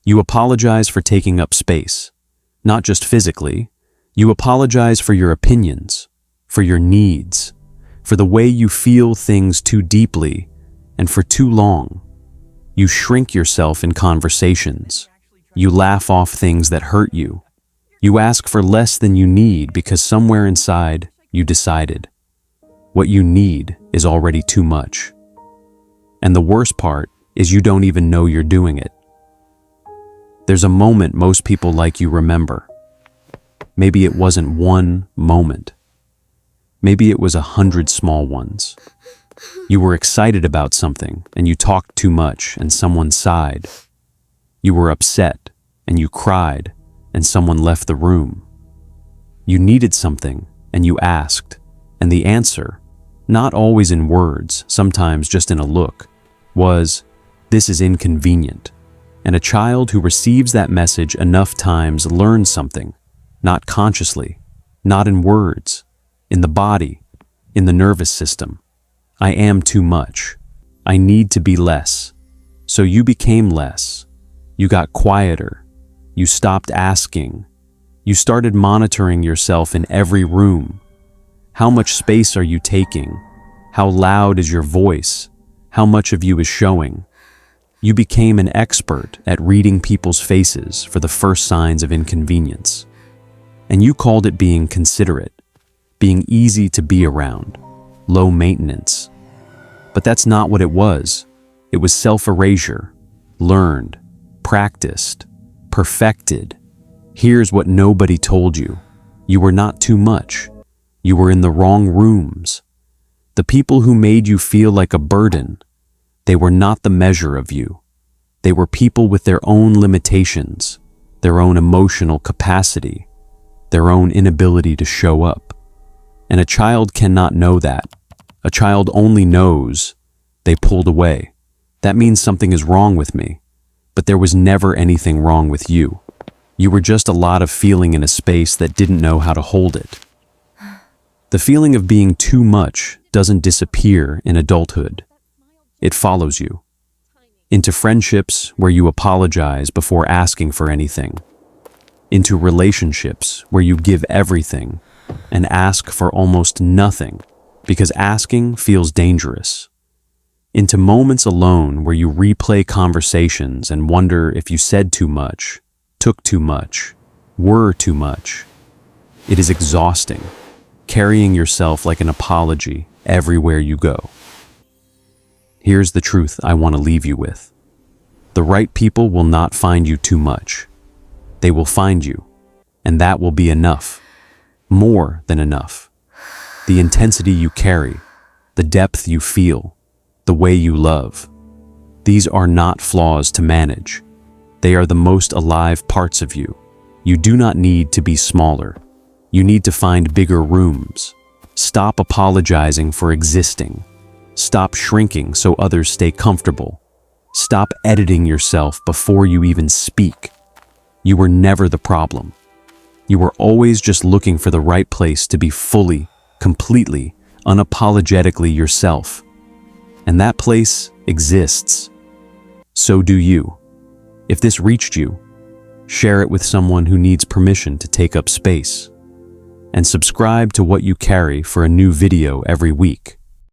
You apologize for taking up space. Not just physically. You apologize for your opinions, for your needs, for the way you feel things too deeply and for too long. You shrink yourself in conversations. You laugh off things that hurt you. You ask for less than you need because somewhere inside you decided what you need is already too much. And the worst part is you don't even know you're doing it. There's a moment most people like you remember. Maybe it wasn't one moment. Maybe it was 100 small ones. You were excited about something and you talked too much and someone sighed. You were upset and you cried and someone left the room. You needed something and you asked, and the answer, not always in words, sometimes just in a look, was, "This is inconvenient." And a child who receives that message enough times learns something, not consciously, not in words, in the body, in the nervous system. I am too much. I need to be less. So you became less. You got quieter. You stopped asking. You started monitoring yourself in every room. How much space are you taking? How loud is your voice? How much of you is showing? You became an expert at reading people's faces for the first signs of inconvenience. And you called it being considerate, being easy to be around, low maintenance. But that's not what it was. It was self-erasure, learned, practiced, perfected. Here's what nobody told you. You were not too much. You were in the wrong rooms. The people who made you feel like a burden, they were not the measure of you. They were people with their own limitations, their own emotional capacity, their own inability to show up. And a child cannot know that. A child only knows they pulled away. That means something is wrong with me. But there was never anything wrong with you. You were just a lot of feeling in a space that didn't know how to hold it. The feeling of being too much doesn't disappear in adulthood. It follows you into friendships where you apologize before asking for anything, into relationships where you give everything and ask for almost nothing because asking feels dangerous, into moments alone where you replay conversations and wonder if you said too much, took too much, were too much. It is exhausting, carrying yourself like an apology everywhere you go. Here's the truth I want to leave you with. The right people will not find you too much. They will find you, and that will be enough. More than enough. The intensity you carry, the depth you feel, the way you love. These are not flaws to manage. They are the most alive parts of you. You do not need to be smaller. You need to find bigger rooms. Stop apologizing for existing. Stop shrinking so others stay comfortable. Stop editing yourself before you even speak. You were never the problem. You were always just looking for the right place to be fully, completely, unapologetically yourself. And that place exists. So do you. If this reached you, share it with someone who needs permission to take up space. And subscribe to What You Carry for a new video every week.